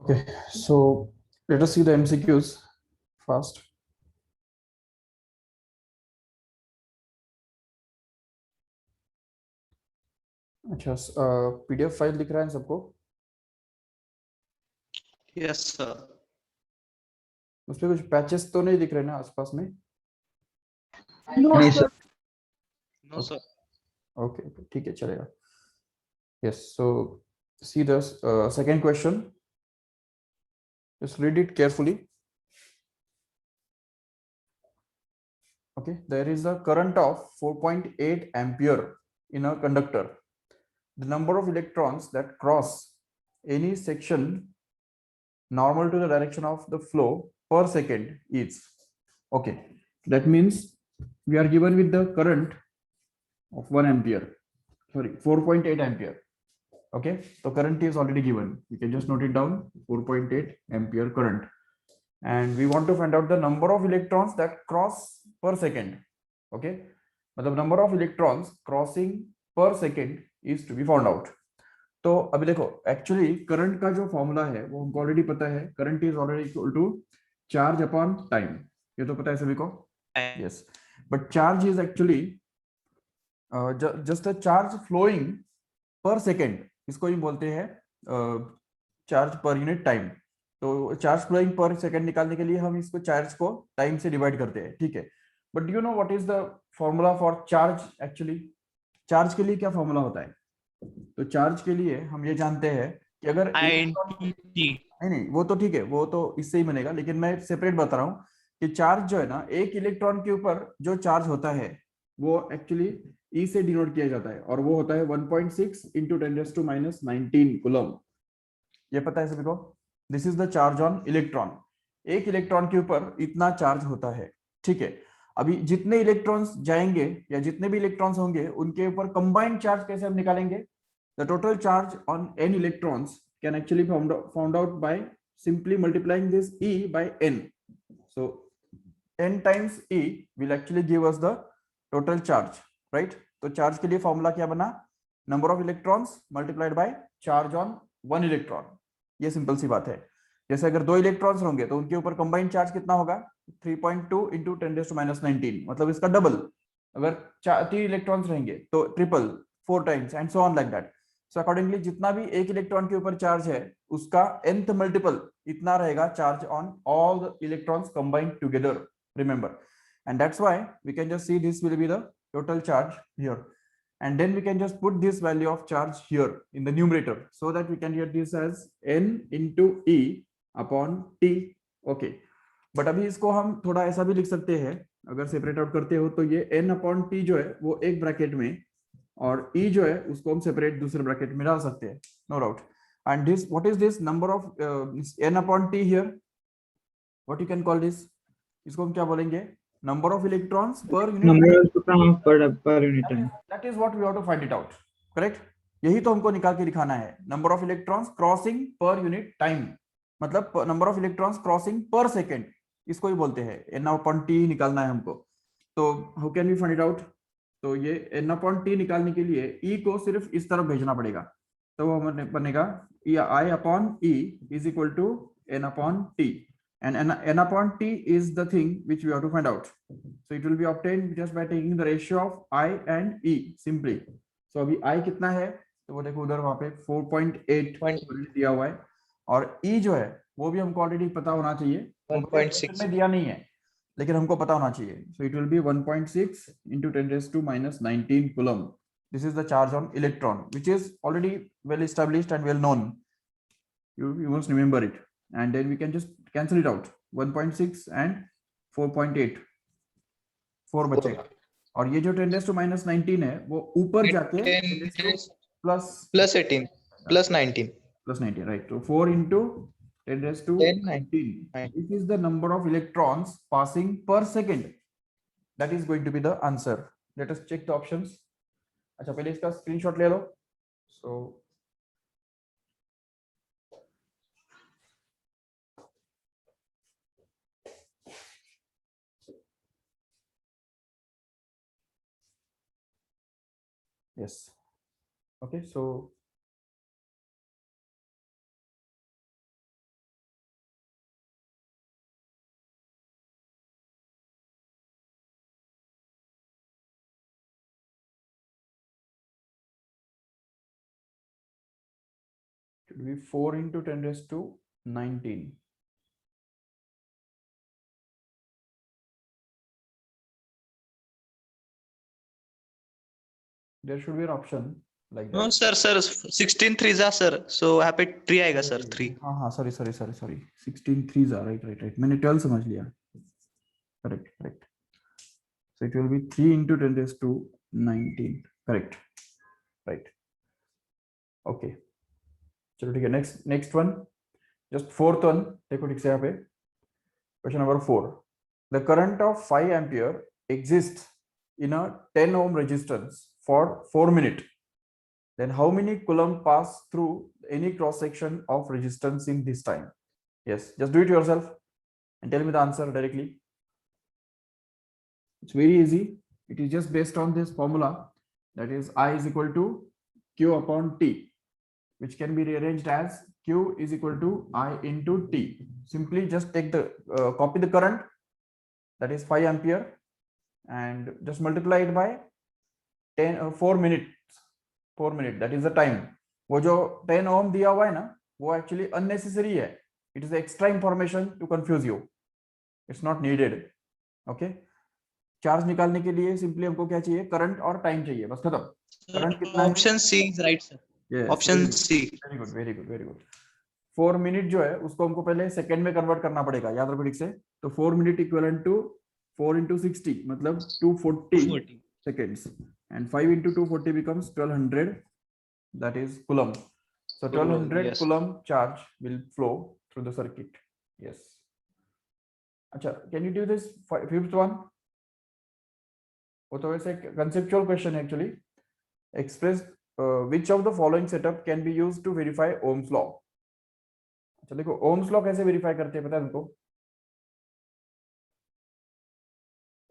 Okay, so let us see the MCQs first. अच्छा, PDF file दिख रहा है सबको? Yes sir. उस पे कुछ पैचेस तो नहीं दिख रहे ना आसपास में? नहीं सर। No sir. ओके, ठीक है, चलेगा. Yes, so see the second question. Just read it carefully. Okay, there is a current of 4.8 ampere in a conductor. The number of electrons that cross any section normal to the direction of the flow per second is. Okay, that means we are given with the current of 1 ampere, sorry, 4.8 ampere. Okay, so current is already given, you can just note it down, 4.8 ampere current, and we want to find out the number of electrons that cross per second. Okay, but the number of electrons crossing per second is to be found out. तो अभी देखो, actually current का जो formula है वो हमको already पता है. Current is already equal to charge upon time. ये तो पता है सभी को. Yes, but charge is actually just a charge flowing per second. इसको ही बोलते हैं चार्ज पर यूनिट टाइम. तो चार्ज फ्लोइंग पर सेकेंड निकालने के लिए हम इसको चार्ज को टाइम से डिवाइड करते हैं. ठीक है, but you know what is the formula for charge? Actually charge के लिए क्या फॉर्मूला होता है? तो चार्ज के लिए हम ये जानते हैं कि अगर नहीं, वो तो ठीक है, वो तो इससे ही बनेगा, लेकिन मैं सेपरेट बता रहा हूँ कि चार्ज जो है ना, एक इलेक्ट्रॉन के ऊपर जो चार्ज होता है वो एक्चुअली ई से डिनोट किया जाता है, और वो होता है 1.6 इंटू 10⁻⁹ कूलम. ये पता है सभी को? This is the charge on electron. एक इलेक्ट्रॉन के ऊपर इतना चार्ज होता है. ठीक है, अभी जितने इलेक्ट्रॉन्स जाएंगे या जितने भी इलेक्ट्रॉन्स होंगे उनके ऊपर कंबाइंड चार्ज कैसे हम निकालेंगे? The total charge on n electrons can actually found out by simply multiplying this E by n. So n times E will actually give us the total charge, right? तो charge के लिए formula क्या बना? Number of electrons multiplied by charge on one electron. ये simple सी बात है. जैसे अगर दो इलेक्ट्रॉन्स होंगे तो उनके ऊपर कंबाइंड चार्ज कितना होगा? 3.2 इंटू 10⁻⁹, मतलब इसका डबल. अगर 3 इलेक्ट्रॉन्स रहेंगे तो triple, 4 times and so on like that. So accordingly जितना भी एक इलेक्ट्रॉन के ऊपर चार्ज है उसका nth मल्टीपल इतना रहेगा charge on all the electrons combined together. Remember, and that's why we can just see this will be the total charge here, and then we can just put this value of charge here in the numerator so that we can get this as n into E upon T. Okay, but अभी इसको हम थोड़ा ऐसा भी लिख सकते हैं, अगर सेपरेट आउट करते हो तो ये n अपॉन टी जो है वो एक ब्रैकेट में, और E जो है उसको हम सेपरेट दूसरे ब्रैकेट में डाल सकते हैं, no doubt. And this, what is this number of n upon t here? What you can call this? इसको हम क्या बोलेंगे? Number of electrons per unit. per unit time. That is what we have to find it out. Correct, यही तो हमको निकाल के दिखाना है. Number of electrons crossing per unit time, मतलब number of electrons crossing per second, इसको ही बोलते हैं. n अपॉन टी निकालना है हमको. तो how can we find it out? तो ये n अपॉन टी निकालने के लिए E को सिर्फ इस तरफ भेजना पड़ेगा. तो वो हमें बनेगा I upon E is equal to n upon t, and n upon t is the thing which we have to find out. So it will be obtained just by taking the ratio of I and E simply. So अभी I कितना है? तो वो देखो उधर वहां पे 4.8 दिया हुआ है, और E जो है वो भी हमको ऑलरेडी पता होना चाहिए. 1.6 में दिया नहीं है लेकिन हमको पता होना चाहिए. So it will be 1.6 into 10⁻⁹ coulomb. This is the charge on electron, which is already well established and well known. You must remember it, and then we can just cancel it out. 1.6 and 4.8, 4 बचेगा. और ये जो 10⁻⁹ है वो ऊपर जाके plus 18 plus 19 plus 19, right? So 4 into 10⁻⁹. This is the number of electrons passing per second. That is going to be the answer. Let us check the options. अच्छा, पहले इसका स्क्रीनशॉट ले लो. So yes, okay, so will be 4 into 10 raised to 19. There should be an option like No that. sir 16 threes are sir, so यहाँ पे 3 आएगा sir, 3. हाँ sorry 16 threes are right मैंने 12 समझ लिया. Correct. So it will be 3 into 10 raised to 19. Correct. Right. Okay. चलो ठीक है. Next one. Just fourth one. देखो ठीक से यहाँ पे. Question number 4. The current of 5 ampere exists in a 10 ohm resistance for 4 minutes. Then how many coulomb pass through any cross section of resistance in this time? Yes, just do it yourself and tell me the answer directly. It's very easy. It is just based on this formula, that is I is equal to Q upon T, which can be rearranged as Q is equal to I into T. Simply just take the copy the current, that is 5 ampere, and just multiply it by 4 minutes. 4 minutes, that is the time. वो जो 10 ohm दिया हुआ है ना, वो actually unnecessary है. It is extra information to confuse you. It's not needed. Okay. Charge निकालने के लिए सिंपली हमको क्या चाहिए? करंट और टाइम चाहिए, बस खत्म. करंट कितना है? Option C is right sir. Yes, option C. Very good. 4 minute जो है उसको हमको पहले सेकंड में कन्वर्ट करना पड़ेगा, याद रखो ठीक से. तो 4 मिनट इक्विवेलेंट टू 4 into 60 मतलब 240 seconds, and 5 into 240 becomes 1200, that is coulomb. So 1200 yes. coulomb charge will flow through the circuit. Yes. Acha, can you do this fifth one? वो तो वैसे conceptual question actually. Express which of the following setup can be used to verify Ohm's law. अच्छा देखो Ohm's law कैसे verify करते हैं पता है तुमको?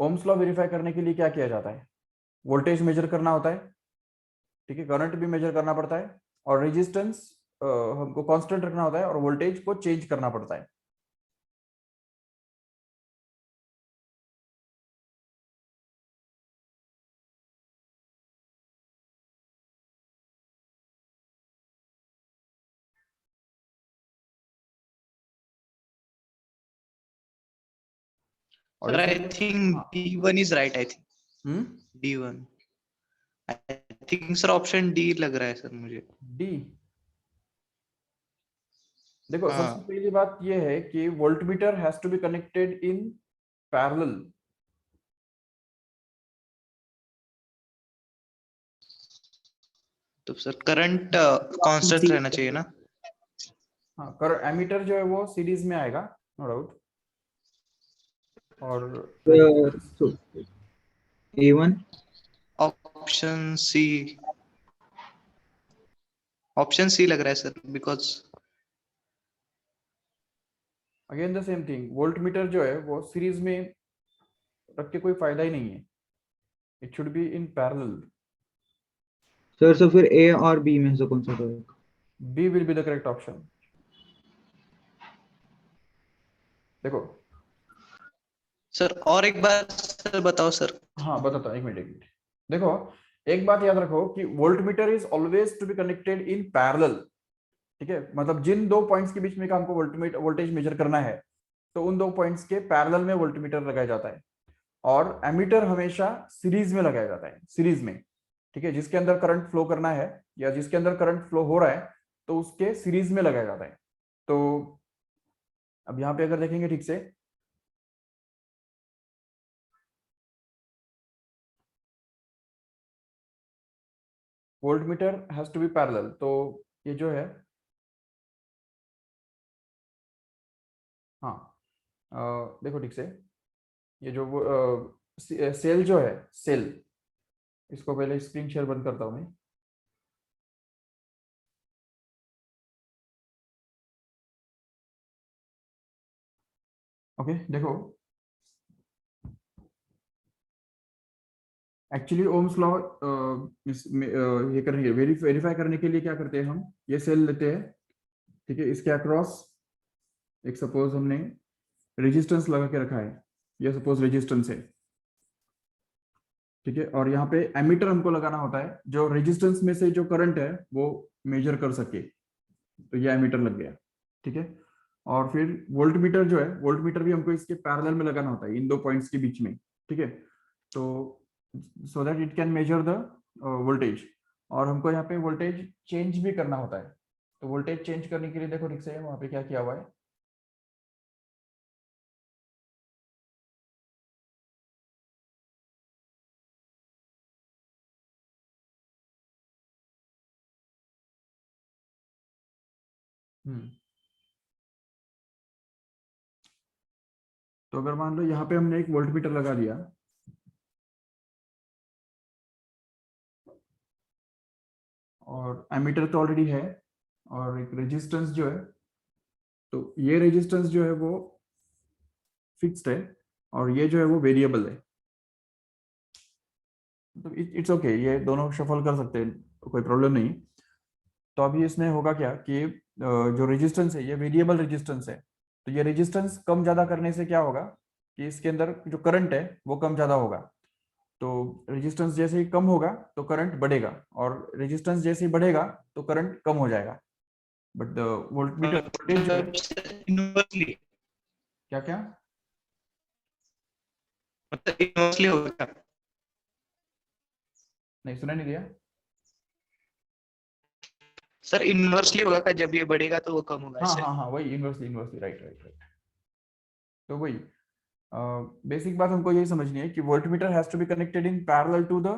Ohm's law verify करने के लिए क्या किया जाता है? वोल्टेज मेजर करना होता है, ठीक है, करंट भी मेजर करना पड़ता है, और रेजिस्टेंस हमको कांस्टेंट रखना होता है, और वोल्टेज को चेंज करना पड़ता है. Sir, I think D1 is right. I think D1. I think sir option D लग रहा है सर मुझे. D. देखो सबसे पहली बात ये है कि voltmeter has to be connected in parallel. तो सर करंट कांस्टेंट रहना चाहिए ना. हाँ, कर एमीटर जो है वो सीरीज में आएगा, नो डाउट. और A1 ऑप्शन सी लग रहा है sir, because again the same thing, voltmeter जो है वो सीरीज में रख के कोई फायदा ही नहीं है. It should be in parallel. Sir so फिर A और B में से कौन सा रहेगा? B will be the correct option. देखो सर और एक बार सर बताओ सर. हाँ बताता हूँ, एक मिनट. देखो एक बात याद रखो कि voltmeter is always to be connected in parallel. ठीक है, मतलब जिन दो पॉइंट्स के बीच में का हमको वोल्टेज मेजर करना है, तो उन दो पॉइंट्स के पैरेलल में वोल्टमीटर लगाया जाता है, और एमीटर हमेशा सीरीज में लगाया जाता है, सीरीज में. ठीक है, जिसके अंदर करंट फ्लो करना है या जिसके अंदर करंट फ्लो हो रहा है तो उसके सीरीज में लगाया जाता है. तो अब यहाँ पे अगर देखेंगे ठीक से, voltmeter has to be parallel. तो ये जो है, हाँ देखो ठीक से, ये जो सेल जो है, सेल, इसको पहले स्क्रीन शेयर बंद करता हूं मैं. ओके देखो, एक्चुअली ओम्स लॉ ये करेंगे वेरीफाई करने के लिए क्या करते हैं हम, ये सेल लेते हैं, ठीक है, इसके अक्रॉस एक सपोज हमने रेजिस्टेंस लगा के रखा है, ये सपोज रेजिस्टेंस है, ठीक है, और यहाँ पे एमीटर हमको लगाना होता है जो रेजिस्टेंस में से जो करंट है वो मेजर कर सके. तो ये एमीटर लग गया, ठीक है। और फिर वोल्ट मीटर जो है, वोल्ट मीटर भी हमको इसके पैरेलल में लगाना होता है, इन दो पॉइंट्स के बीच में, ठीक है। तो so that it can measure the voltage, और हमको यहाँ पे वोल्टेज चेंज भी करना होता है। तो वोल्टेज चेंज करने के लिए देखो ठीक से वहां पे क्या किया हुआ है, तो अगर मान लो यहाँ पे हमने एक वोल्ट मीटर लगा दिया, और एमीटर तो ऑलरेडी है, और एक रेजिस्टेंस जो है, तो ये रेजिस्टेंस जो है वो फिक्स्ड है, और ये जो है वो वेरिएबल है। तो इट्स ओके, ये दोनों शफल कर सकते हैं, कोई प्रॉब्लम नहीं। तो अभी इसमें होगा क्या कि जो रेजिस्टेंस है ये वेरिएबल रेजिस्टेंस है, तो ये रेजिस्टेंस कम ज्यादा करने से क्या होगा कि इसके अंदर जो करंट है वो कम ज्यादा होगा। तो रेजिस्टेंस जैसे ही कम होगा तो करंट बढ़ेगा, और रेजिस्टेंस जैसे ही बढ़ेगा तो करंट कम हो जाएगा। बट द वोल्टमीटर वोल्टेज जो है, इनवर्सली क्या क्या मतलब इनवर्सली होगा, नहीं सुना नहीं दिया सर इनवर्सली होगा क्या, जब ये बढ़ेगा तो वो कम होगा हाँ ऐसे? हाँ हाँ, वही inversely inversely, right right right. तो वही बेसिक बात हमको यही समझनी है कि voltmeter has to be connected in parallel to the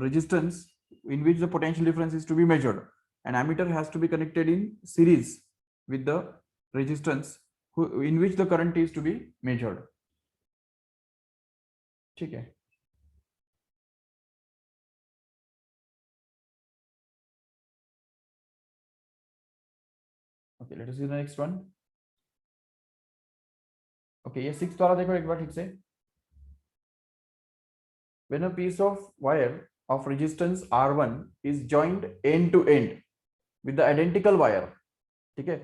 resistance in which the potential difference is to be measured, and ammeter has to be connected in series with the resistance in which the current is to be measured, ठीक है। okay, let us see the next one. okay, ये 6th वाला देखो एक बार ठीक से। when a piece of wire of resistance R1 is joined end to end with the identical wire, ठीक है,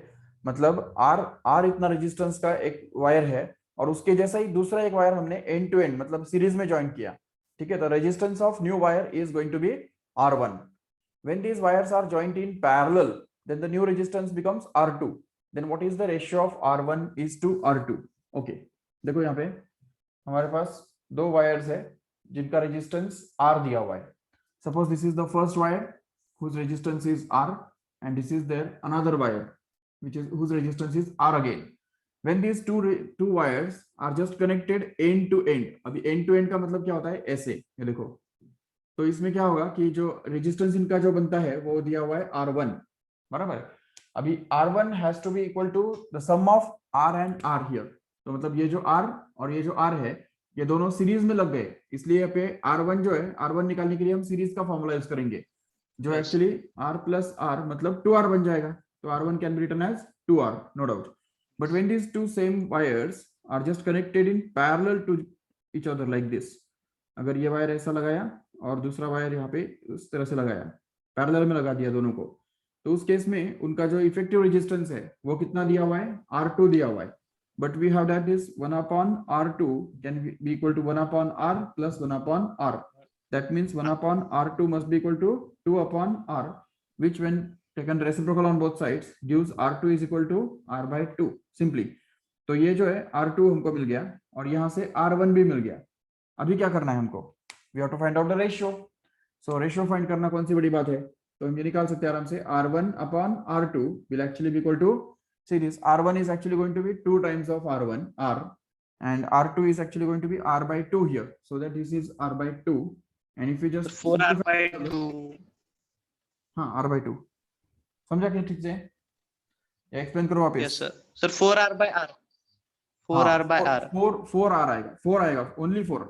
मतलब R इतना रेजिस्टेंस का एक वायर है, और उसके जैसा ही दूसरा एक वायर हमने एंड टू एंड मतलब सीरीज में ज्वाइन किया, ठीक है। तो resistance of new wire is going to be R1. when these wires are joined in parallel, then the new resistance becomes R2. then what is the ratio of R1 is to R2? okay, देखो यहाँ पे हमारे पास दो wires है जिनका resistance R दिया हुआ है। Suppose this is the first wire whose resistance is R, and this is their another wire which is whose resistance is R again. when these two wires are just connected end to end, अभी end to end का मतलब क्या होता है, ऐसे ये देखो, तो इसमें क्या होगा कि जो रेजिस्टेंस इनका जो बनता है वो दिया हुआ है R1, बराबर। अभी R1 has to be equal to the sum of R and R here, तो मतलब ये जो R और ये जो R है ये दोनों सीरीज में लग गए, इसलिए यहाँ पे R1 जो है, R1 निकालने के लिए हम सीरीज का फॉर्मूला यूज करेंगे, जो एक्चुअली R प्लस R मतलब 2R बन जाएगा। तो R1 can be written as 2R, no doubt. But when these two same wires are just connected in parallel to each other like this, अगर ये wire ऐसा लगाया और दूसरा वायर यहाँ पे उस तरह से लगाया, पैरेलल में लगा दिया दोनों को, तो उस केस में उनका जो इफेक्टिव रेजिस्टेंस है वो कितना दिया हुआ है, R2 दिया हुआ है। But we have that is 1 upon R2 can be equal to 1 upon R plus 1 upon R. That means 1 upon R2 must be equal to 2 upon R, which when taken reciprocal on both sides gives R2 is equal to R by 2 simply. तो ये जो है R2 हमको मिल गया, और यहाँ से R1 भी मिल गया। अभी क्या करना है हमको, we have to find out the ratio. So ratio find करना कौन सी बड़ी बात है, तो हम ये निकाल सकते हैं आराम से, R1 upon R2 will actually be equal to, see this R1 is actually going to be 2 times of R1 R, and R2 is actually going to be R by 2 here, so that this is R by 2. and if you just 4R by 2, हाँ R by 2 समझा क्या ठीक से, या explain करो वापस। Yes sir, sir 4R by R, 4R by R, 4 R आएगा, 4 आएगा, ओनली 4,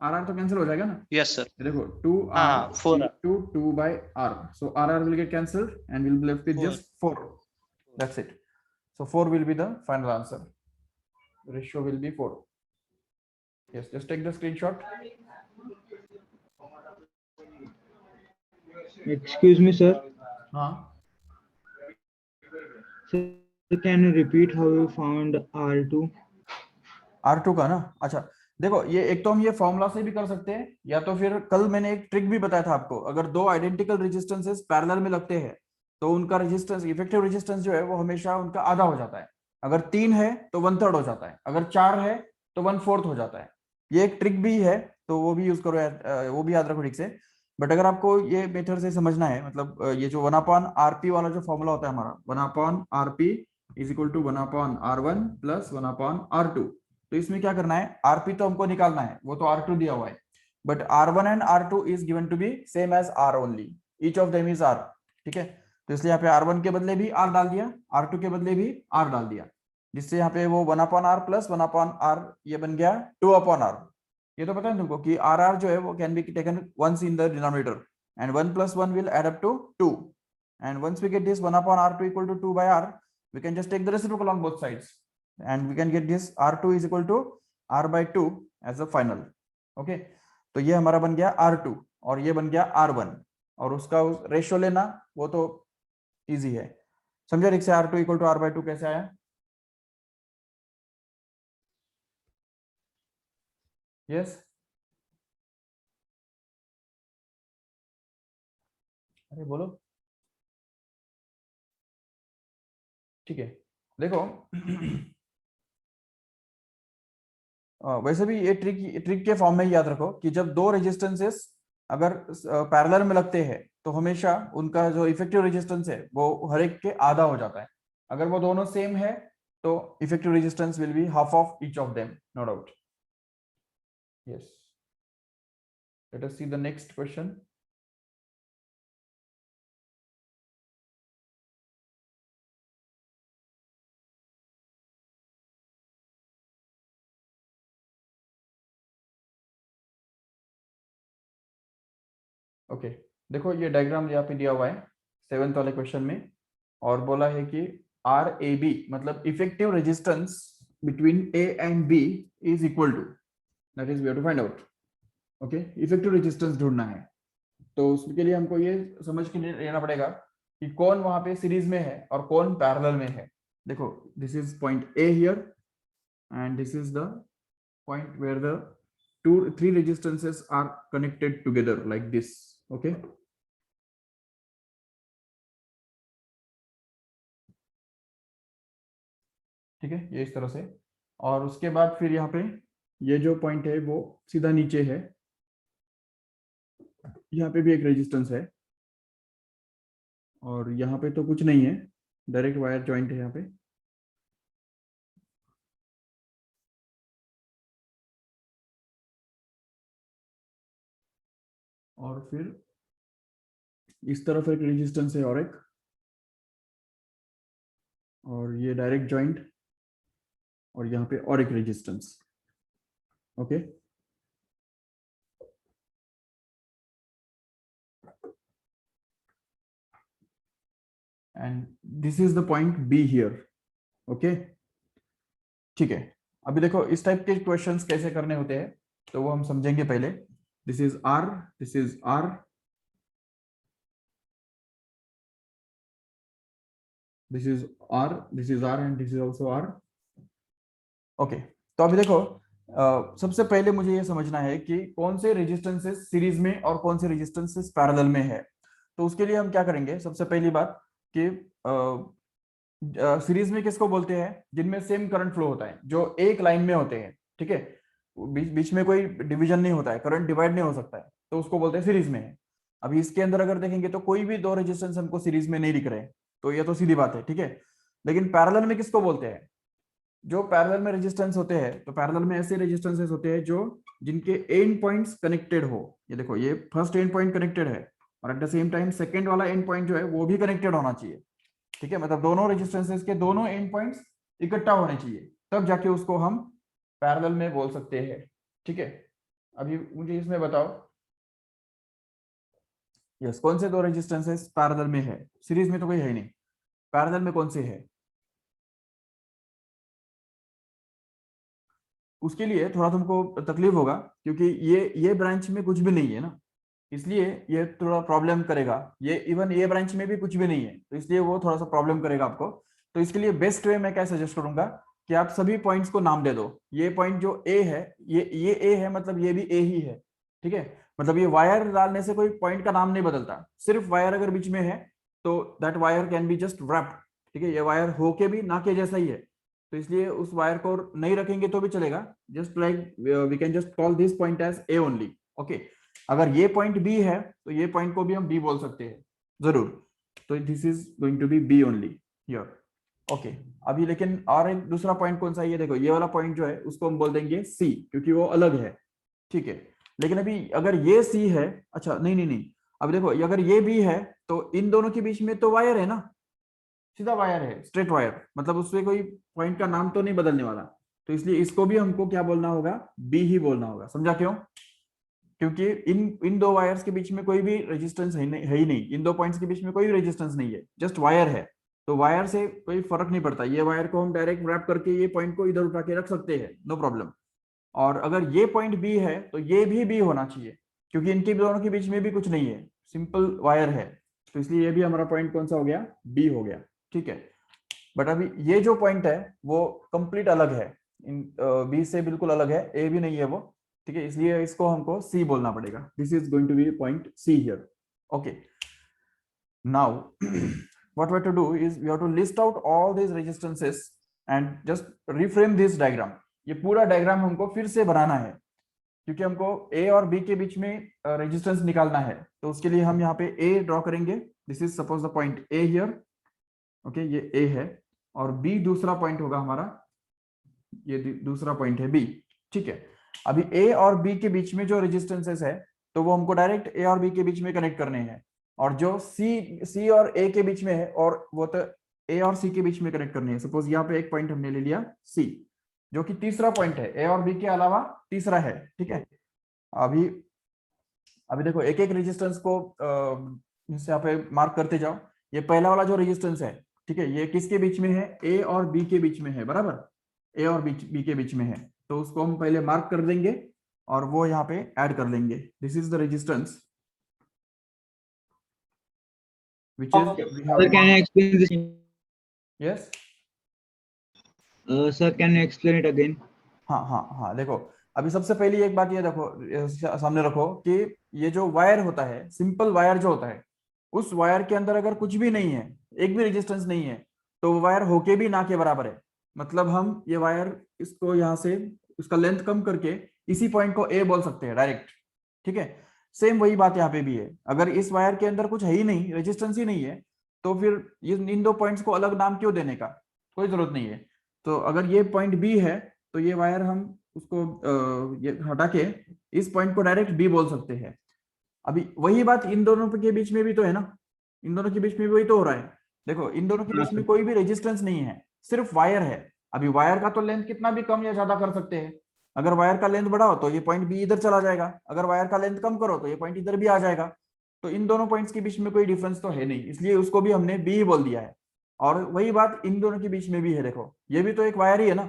R तो कैंसिल हो जाएगा ना। यस सर, देखो 2 हाँ 4R, 2 by R, so R will get cancelled and we'll be left with 4. just 4. That's it. So 4 will be the final answer. The ratio will be 4. Yes, just take the screenshot. Excuse me, sir. हाँ, Sir, can you repeat how you found R2? R2 का ना, अच्छा देखो ये एक तो हम ये फॉर्मूला से भी कर सकते हैं, या तो फिर कल मैंने एक ट्रिक भी बताया था आपको, अगर दो आइडेंटिकल रेजिस्टेंसेस पैरेलल में लगते हैं तो उनका रेजिस्टेंस, इफेक्टिव रेजिस्टेंस जो है वो हमेशा उनका आधा हो जाता है। अगर 3 है तो 1/3 हो जाता है, अगर 4 है तो 1/4 हो जाता है। ये एक ट्रिक भी है, तो वो भी यूज करो वो भी याद रखो ठीक से। बट अगर आपको ये मेथड से समझना है, मतलब ये जो 1/rp वाला जो फॉर्मूला होता है हमारा, 1/rp is equal to 1/r1 plus 1/r2। तो इसमें क्या करना है, rp तो हमको निकालना है, वो तो r2 दिया हुआ है, but r1 and r2 is given to be same as r only, each of them is r। ठीक है, तो इसलिए यहाँ पे r1 के बदले भी r डाल दिया, r2 के बदले भी r डाल दिया, जिससे यहाँ पे वो 1/r प्लस 1/r ये बन गया 2/r। ये तो पता है तुमको कि r जो है वो can be taken once in the denominator, and 1 + 1 will add up to 2, and once we get this 1/r2 equal to 2/r, we can just take the reciprocal on both sides, and we can get this r2 is equal to r/2 as a final। okay, तो ये हमारा बन गया r2 और ये बन गया r1, और उसका रेशियो लेना वो तो इजी है, समझे ठीक से। r2 इक्वल टू r/2 कैसे आया? यस, अरे बोलो। ठीक है, देखो वैसे भी ये ट्रिक के फॉर्म में ही याद रखो कि जब दो रेजिस्टेंसेस अगर पैरेलल में लगते हैं तो हमेशा उनका जो इफेक्टिव रेजिस्टेंस है वो हर एक के आधा हो जाता है। अगर वो दोनों सेम है तो effective resistance will be half of each of them, no doubt. Yes, let us see the next question. Okay, देखो ये डायग्राम यहाँ पे दिया हुआ है 7th वाले क्वेश्चन में, और बोला है कि आर ए बी मतलब effective resistance between A and B is equal to, that is we have to find out. Okay, effective resistance ढूंढना है, तो उसके लिए हमको ये समझ के लेना पड़ेगा कि कौन वहां पे सीरीज में है और कौन पैरेलल में है। देखो, this is point A here, and this is the point where the 3 resistances are connected together like this. Okay, ठीक है, ये इस तरह से। और उसके बाद फिर यहाँ पे ये जो पॉइंट है वो सीधा नीचे है, यहाँ पे भी एक रेजिस्टेंस है, और यहाँ पे तो कुछ नहीं है, डायरेक्ट वायर जॉइंट है यहाँ पे। और फिर इस तरफ एक रेजिस्टेंस है और एक, और ये डायरेक्ट जॉइंट, और यहाँ पे और एक resistance. Okay, and this is the point be here. Okay, ठीक है, अभी देखो इस टाइप के क्वेश्चंस कैसे करने होते हैं तो वो हम समझेंगे पहले। This is R, this is R, this is R, this is R, and this is also R. Okay, तो अभी देखो सबसे पहले मुझे ये समझना है कि कौन से रेजिस्टेंसेस सीरीज में और कौन से रेजिस्टेंसेस पैरेलल में है। तो उसके लिए हम क्या करेंगे, सबसे पहली बात कि सीरीज में किसको बोलते हैं, जिनमें सेम करंट फ्लो होता है, जो एक लाइन में होते हैं। ठीक है, बीच में कोई डिवीजन नहीं होता है, करंट डिवाइड नहीं हो सकता है, तो उसको बोलते हैं सीरीज में है। अभी इसके अंदर अगर देखेंगे तो कोई भी दो रेजिस्टेंस हमको सीरीज में नहीं दिख रहे, तो ये तो सीधी बात है। ठीक है, लेकिन पैरेलल में किसको बोलते हैं, जो पैरेलल में रेजिस्टेंस होते हैं, तो पैरेलल में ऐसे रेजिस्टेंसेस होते हैं जो जिनके एंड पॉइंट्स कनेक्टेड हो। ये देखो, ये फर्स्ट एंड पॉइंट कनेक्टेड है, और at the same time second वाला एंड पॉइंट जो है वो भी कनेक्टेड होना चाहिए। ठीक है, मतलब दोनों रेजिस्टेंसेस के दोनों एंड पॉइंट्स इकट्ठा होने चाहिए, तब जाके उसको हम पैरेलल में बोल सकते हैं। ठीक है, अभी मुझे इसमें बताओ, यस, कौन से दो रेजिस्टेंसेस पैरेलल में है, सीरीज में तो कोई है ही नहीं, पैरेलल में कौन से है। उसके लिए थोड़ा तुमको तकलीफ होगा, क्योंकि ये ब्रांच में कुछ भी नहीं है ना, इसलिए ये थोड़ा प्रॉब्लम करेगा। ये इवन ये ब्रांच में भी कुछ भी नहीं है, तो इसलिए वो थोड़ा सा प्रॉब्लम करेगा आपको। तो इसके लिए बेस्ट वे मैं क्या सजेस्ट करूंगा कि आप सभी पॉइंट्स को नाम दे दो। ये पॉइंट जो ए है, ये ए है, मतलब ये भी ए ही है। ठीक है, मतलब ये वायर डालने से कोई पॉइंट का नाम नहीं बदलता, सिर्फ वायर अगर बीच में है तो that wire can be just wrapped, ठीक है, ये वायर होके भी ना के जैसा ही है, तो इसलिए उस वायर को नहीं रखेंगे तो भी चलेगा, just like we can just call this point as A only. Okay, अगर ये पॉइंट बी है तो ये पॉइंट को भी हम बी बोल सकते हैं जरूर, तो this is going to be B only here. Okay, अभी लेकिन और एक दूसरा पॉइंट कौन सा है, ये देखो, ये वाला पॉइंट जो है उसको हम बोल देंगे सी, क्योंकि वो अलग है, ठीक है। लेकिन अभी अगर ये सी है, अच्छा नहीं नहीं नहीं, अब देखो अगर ये बी है तो इन दोनों के बीच में तो वायर है ना, सीधा वायर है, स्ट्रेट वायर, मतलब उससे कोई पॉइंट का नाम तो नहीं बदलने वाला, तो इसलिए इसको भी हमको क्या बोलना होगा, बी ही बोलना होगा। समझा क्यों? क्योंकि इन दो वायर्स के बीच में कोई भी रेजिस्टेंस है ही नहीं, इन दो पॉइंट्स के बीच में कोई रेजिस्टेंस नहीं है, जस्ट वायर है, तो वायर से कोई फर्क नहीं पड़ता, ये वायर को हम डायरेक्ट रैप करके ये पॉइंट को इधर उठा के रख सकते हैं, नो प्रॉब्लम। और अगर ये पॉइंट बी है तो ये भी बी होना चाहिए, क्योंकि इनके दोनों के बीच में भी कुछ नहीं है, सिंपल वायर है, तो इसलिए ये भी हमारा पॉइंट कौन सा हो गया, बी हो गया, ठीक है। बट अभी ये जो पॉइंट है वो कंप्लीट अलग है, इन बी से बिल्कुल अलग है, ए भी नहीं है वो, ठीक है, इसलिए इसको हमको सी बोलना पड़ेगा, this is going to be point C here. Okay, now what we have to do is we have to list out all these resistances and just reframe this diagram। ये पूरा डायग्राम हमको फिर से बनाना है, क्योंकि हमको ए और बी के बीच में रेजिस्टेंस निकालना है, तो उसके लिए हम यहाँ पे ए ड्रॉ करेंगे, this is suppose the point A here, okay, ये ए है, और बी दूसरा पॉइंट होगा हमारा, ये दूसरा पॉइंट है बी, ठीक है। अभी ए और बी के बीच में जो रेजिस्टेंसेस है तो वो हमको डायरेक्ट ए और बी के बीच में कनेक्ट करने हैं, और जो सी और ए के बीच में है और वो तो ए और सी के बीच में कनेक्ट करनी है। सपोज यहाँ पे एक पॉइंट हमने ले लिया सी, जो कि तीसरा पॉइंट है, ए और बी के अलावा तीसरा है, ठीक है। अभी अभी देखो एक एक रेजिस्टेंस को यहाँ पे मार्क करते जाओ। ये पहला वाला जो रेजिस्टेंस है, ठीक है, ये किसके बीच में है, ए और बी के बीच में है, बराबर, ए और बी के बीच में है, तो उसको हम पहले मार्क कर देंगे और वो यहाँ पे ऐड कर लेंगे, this is the resistance which is we have Sir, can I explain this? yes Sir, can you explain it again? हाँ हाँ हाँ, देखो अभी सबसे पहली एक बात ये देखो, सामने रखो कि ये जो वायर होता है, सिंपल वायर जो होता है, उस वायर के अंदर अगर कुछ भी नहीं है, एक भी रेजिस्टेंस नहीं है, तो वो वायर होके भी ना के बराबर है। मतलब हम ये वायर, इसको यहाँ से उसका लेंथ कम करके इसी पॉइंट को ए बोल सकते हैं डायरेक्ट, ठीक है। सेम वही बात यहाँ पे भी है, अगर इस वायर के अंदर कुछ है ही नहीं, रेजिस्टेंस ही नहीं है, तो फिर इन दो पॉइंट्स को अलग नाम क्यों देने का, कोई जरूरत नहीं है। तो अगर ये पॉइंट बी है तो ये वायर हम उसको ये हटा के इस पॉइंट को डायरेक्ट बी बोल सकते हैं। अभी वही बात इन दोनों के बीच में भी तो है ना, इन दोनों के बीच में भी वही तो हो रहा है। देखो इन दोनों के बीच में कोई भी रेजिस्टेंस नहीं है, सिर्फ वायर है। अभी वायर का तो लेंथ कितना भी कम या ज्यादा कर सकते हैं, अगर वायर का लेंथ बढ़ाओ तो ये पॉइंट बी इधर चला जाएगा, अगर वायर का लेंथ कम करो तो ये पॉइंट इधर भी आ जाएगा। तो इन दोनों पॉइंट्स के बीच में कोई डिफरेंस तो है नहीं, इसलिए उसको भी हमने बी ही बोल दिया है। और वही बात इन दोनों के बीच में भी है, देखो ये भी तो एक वायर ही है ना,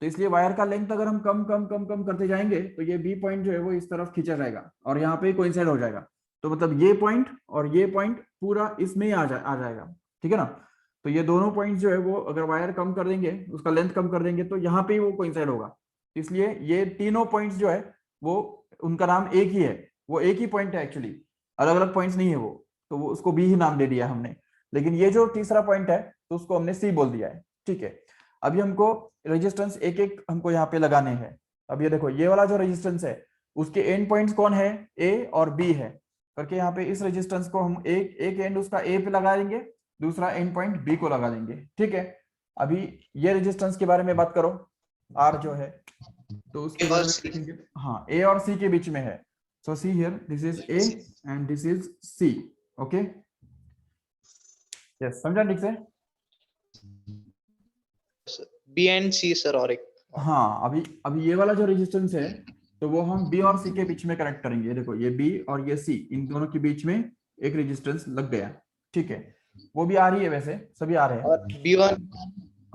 तो इसलिए वायर का लेंथ अगर हम कम कम कम कम करते जाएंगे तो ये बी पॉइंट जो है वो इस तरफ खींचा जाएगा और यहाँ पे कोइंसाइड हो जाएगा। तो मतलब ये पॉइंट और ये पॉइंट पूरा इसमें ही आ जाएगा, ठीक है ना। तो ये दोनों पॉइंट जो है वो अगर वायर कम कर देंगे, उसका लेंथ कम कर देंगे, तो यहाँ पे ही वो कोइंसाइड होगा। इसलिए ये तीनों पॉइंट्स जो है वो उनका नाम एक ही है, वो एक ही पॉइंट है एक्चुअली, अलग अलग पॉइंट्स नहीं है वो, तो वो उसको बी ही नाम दे दिया हमने। लेकिन ये जो तीसरा पॉइंट है तो उसको हमने सी बोल दिया है, ठीक है। अभी हमको रेजिस्टेंस एक एक हमको यहाँ पे लगाने हैं। अब ये देखो ये वाला जो रेजिस्टेंस है उसके एंड पॉइंट्स कौन है, ए और बी है, करके यहाँ पे इस रेजिस्टेंस को हम एक एंड उसका ए पे लगा देंगे, दूसरा एंड पॉइंट बी को लगा देंगे, ठीक है। अभी ये रेजिस्टेंस के बारे में बात करो, आर जो है, तो उसके बारे में देखेंगे, हाँ ए और सी के बीच में है, so see here this is A and this is C, okay yes, समझा ठीक से? बी एंड सी सर, और एक हाँ अभी ये वाला जो रेजिस्टेंस है तो वो हम बी और सी के बीच में कनेक्ट करेंगे। देखो ये बी और ये सी, इन दोनों के बीच में एक रेजिस्टेंस लग गया, ठीक है, वो भी आ रही है, वैसे सभी आ रहे हैं। और B1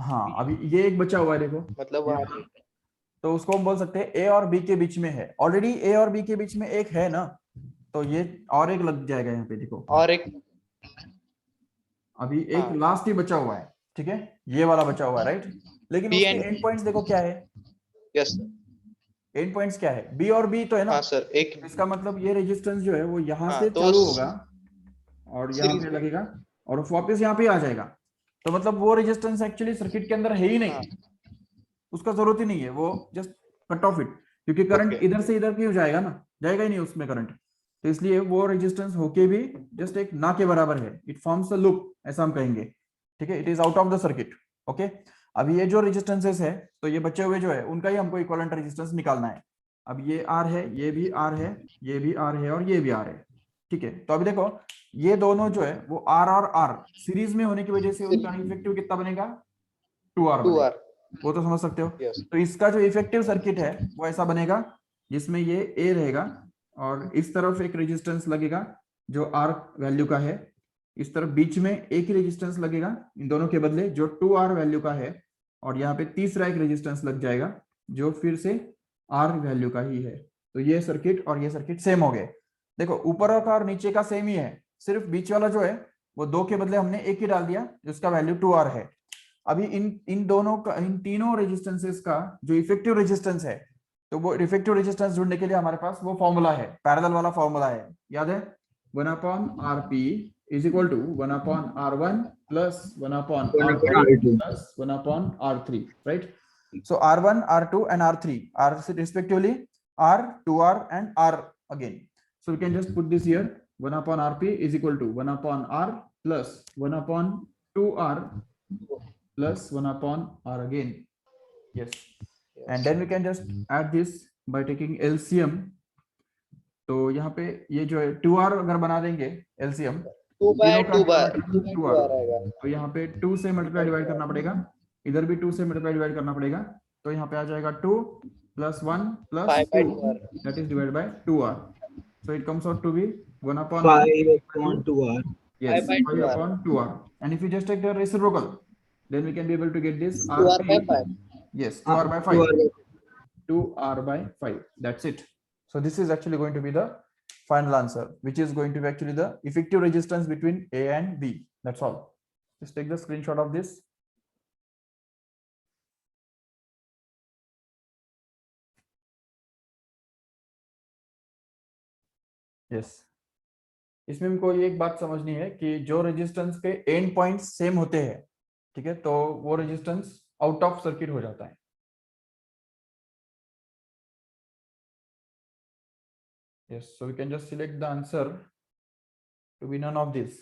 हाँ अभी ये एक बचा हुआ है, देखो मतलब तो उसको हम बोल सकते हैं ए और बी के बीच में है, ऑलरेडी ए और बी के बीच में एक है ना, तो ये और एक लग जाएगा यहाँ पे, देखो और एक अभी एक लास्ट ही बचा हुआ है, ठीक है, ये वाला बचा हुआ है, राइट। लेकिन उसके एंड पॉइंट्स देखो क्या है, यस सर, एंड पॉइंट्स क्या है, बी और बी तो है ना। हाँ सर, एक इसका मतलब ये रेजिस्टेंस जो है वो यहाँ से तो चालू होगा और यहाँ पे लगेगा और वापस यहाँ पे आ जाएगा। तो मतलब वो रेजिस्टेंस एक्चुअली सर्किट के अंदर है ही नहीं, उसका जरूरत ही नहीं है, वो जस्ट कट ऑफ इट, क्योंकि करंट इधर से इधर क्यों जाएगा ना, जाएगा ही नहीं उसमें करंट। तो इसलिए वो रेजिस्टेंस होके भी जस्ट एक ना के बराबर है, इट फॉर्म्स अ लूप, ऐसा हम कहेंगे, ठीक है, it is out of the circuit. Okay, अभी ये जो रेजिस्टेंसेस है, तो ये बचे हुए जो है उनका ही हमको इक्विवेलेंट रेजिस्टेंस निकालना है। अब ये आर है, ये भी आर है, ये भी आर है, और ये भी आर है, ठीक है। तो अभी देखो ये दोनों जो है वो आर और आर सीरीज में होने की वजह से उनका इफेक्टिव कितना बनेगा, 2R बनेगा, वो तो समझ सकते हो। तो इसका जो इफेक्टिव सर्किट है वो ऐसा बनेगा, जिसमें ये ए रहेगा और इस तरफ एक रेजिस्टेंस लगेगा जो आर वैल्यू का है, इस तरफ बीच में एक ही रेजिस्टेंस लगेगा इन दोनों के बदले जो 2R वैल्यू का है, और यहाँ पे तीसरा एक रेजिस्टेंस लग जाएगा जो फिर से आर वैल्यू का ही है। तो ये सर्किट और ये सर्किट सेम हो गए। देखो ऊपर का और नीचे का सेम ही है, सिर्फ बीच वाला जो है वो 2 के बदले हमने एक ही डाल दिया जिसका वैल्यू 2R है। अभी इन दोनों का, इन तीनों रेजिस्टेंसेस का जो इफेक्टिव रेजिस्टेंस है, तो वो इफेक्टिव रेजिस्टेंस ढूंढने के लिए हमारे पास वो फॉर्मूला है, पैरेलल वाला फॉर्मूला है, याद है, 1/Rp is equal to 1/R1 plus 1/R2 plus 1/R3, right? So R1, R2 and R3 are respectively R, 2R and R again. So we can just put this here, 1/Rp is equal to 1/R plus 1/2R plus 1/R again. Yes. And then we can just add this by taking LCM. तो यहाँ पे ये जो है 2R अगर बना देंगे LCM, 2R, तो यहाँ पे 2 से मल्टीप्लाई डिवाइड करना पड़ेगा, इधर भी 2 से मल्टीप्लाई डिवाइड करना पड़ेगा, तो यहाँ पे आ जाएगा 2 plus 1 plus 2, that is divided by 2R. So it comes out to be 5/2R. Yes, 5/2R. And if you just take the reciprocal, then we can be able to get this RP. Yes, 2R by 5. 2R by 5. That's it. So this is actually going to be the final answer, which is going to be actually the effective resistance between A and B. That's all. Just take the screenshot of this. Yes. इसमें हमको ये एक बात समझनी है कि जो resistance के एंड पॉइंट्स सेम होते हैं, ठीक है, तो वो रेजिस्टेंस आउट ऑफ सर्किट हो जाता है। Yes, so we can just select the answer to be none of this.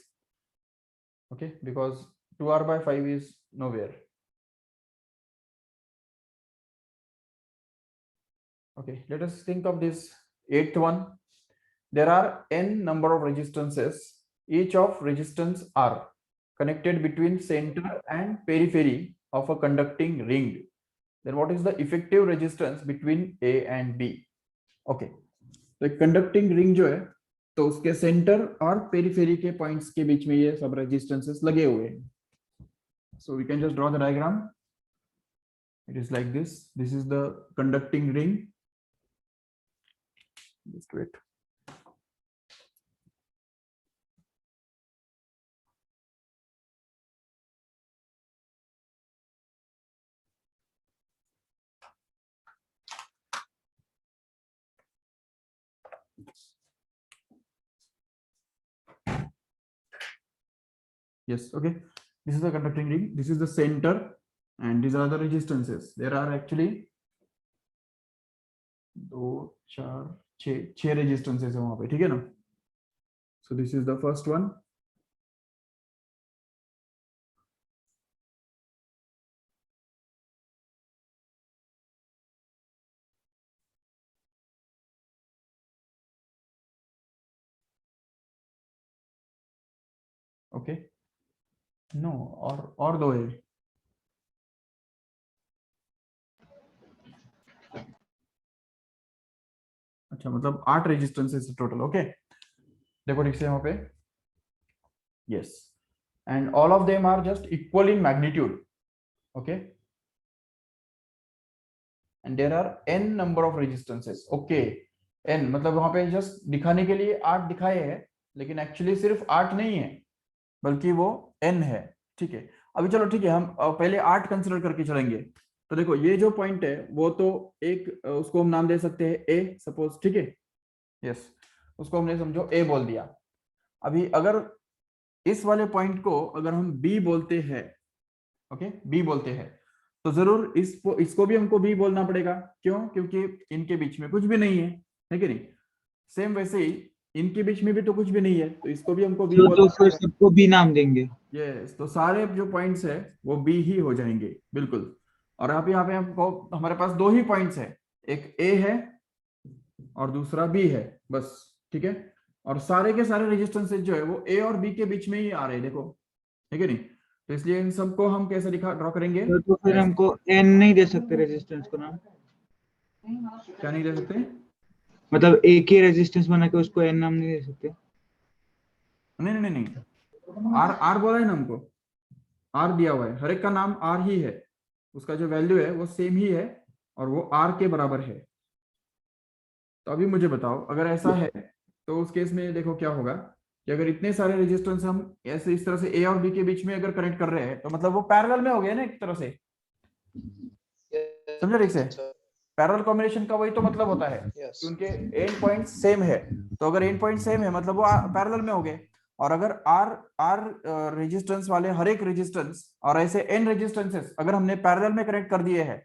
Okay, because 2R by 5 is nowhere. Okay, let us think of this 8th one. There are n number of resistances. Each of resistance R connected between center and periphery of a conducting ring. Then what is the effective resistance between A and B? Okay, तो एक conducting ring जो है, तो उसके centre और periphery के points के बीच में ये सब रेजिस्टेंसेस लगे हुए हैं। So we can just draw the diagram. It is like this, this is the conducting ring. Just wait. Yes, okay. This is the conducting ring. This is the center, and these are the resistances. There are actually 2, 4, 6 resistances है वहां पे, ठीक है ना? So this is the first one. Okay. No, और दो है। अच्छा, मतलब 8 रेजिस्टेंसेस टोटल। ओके, देखो ठीक से यहाँ पे। Yes, and all of them are just equal in magnitude. Okay, and there are n number of resistances. Okay, n मतलब वहां पे जस्ट दिखाने के लिए 8 दिखाए हैं, लेकिन एक्चुअली सिर्फ 8 नहीं है, बल्कि वो n है, ठीक है। अभी चलो ठीक है, हम पहले 8 कंसिडर करके चलेंगे। तो देखो ये जो पॉइंट है वो तो एक, उसको हम नाम दे सकते हैं a सपोज, ठीक है। यस, उसको हमने समझो a बोल दिया। अभी अगर इस वाले पॉइंट को अगर हम बी बोलते हैं, ओके बी बोलते हैं, तो जरूर इसको भी हमको बी बोलना पड़ेगा। क्यों? क्योंकि इनके बीच में कुछ भी नहीं है कि नहीं? सेम वैसे ही इनके बीच में भी तो कुछ भी नहीं है, तो इसको भी हमको बी तो बोलना फिर पड़ेगा। सबको बी नाम देंगे। यस, तो सारे जो पॉइंट्स है वो बी ही हो जाएंगे, बिल्कुल। और यहाँ पे हमको हमारे पास दो ही पॉइंट्स है, एक ए है और दूसरा बी है, बस। ठीक है, और सारे के सारे रेजिस्टेंसेज जो है वो ए और बी के बीच में ही आ रहे हैं, देखो, ठीक है नहीं? तो इसलिए इन सबको हम कैसे ड्रॉ करेंगे? तो फिर हमको एन नहीं दे सकते रेजिस्टेंस को नाम? क्या नहीं दे सकते? मतलब एक ही रेजिस्टेंस बना के उसको एन नाम नहीं दे सकते? नहीं नहीं नहीं, आर आर बोला है ना हमको, आर दिया हुआ है, हर एक का नाम आर ही है, उसका जो वैल्यू है वो सेम ही है और वो आर के बराबर है। तो अभी मुझे बताओ, अगर ऐसा है तो उस केस में देखो क्या होगा कि अगर इतने सारे रेजिस्टेंस हम ऐसे इस तरह से ए और बी के बीच में अगर कनेक्ट कर रहे हैं, तो मतलब वो पैरेलल में हो गया ना एक तरह से, समझे ठीक से? पैरेलल कॉम्बिनेशन का वही तो मतलब होता है कि उनके एंड पॉइंट सेम है। तो अगर एंड पॉइंट सेम है मतलब वो पैरेलल में हो गए। और अगर आर आर रेजिस्टेंस वाले हर एक रेजिस्टेंस और ऐसे एन रेजिस्टेंसेस अगर हमने पैरेलल में कनेक्ट कर दिए हैं,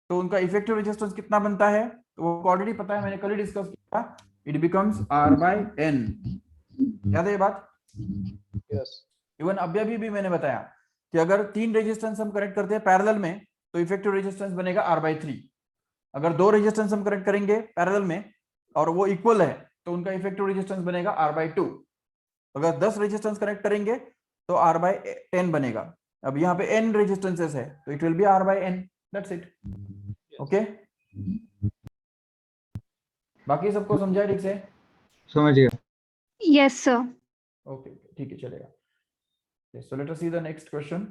तो उनका इफेक्टिव रेजिस्टेंस कितना बनता है? तो वो ऑलरेडी पता है, मैंने कल ही डिस्कस किया, it becomes R by N. याद है ये बात? इवन अभी भी मैंने बताया कि अगर तीन रेजिस्टेंस हम कनेक्ट करते हैं पैरेलल में, तो इफेक्टिव रेजिस्टेंस बनेगा आर बाय 3। अगर दो रेजिस्टेंस हम कनेक्ट करेंगे पैरेलल में और वो इक्वल है, तो उनका इफेक्टिव रेजिस्टेंस बनेगा आर बाय 2। अगर 10 रेजिस्टेंस कनेक्ट करेंगे तो आर बाय 10 बनेगा। अब यहाँ पे n रेजिस्टेंसेस है तो it will be R by n, that's it. Okay, बाकी सबको समझा ठीक से? समझ गया। Yes, sir. ओके, ठीक है, चलेगा। So let us see the next question.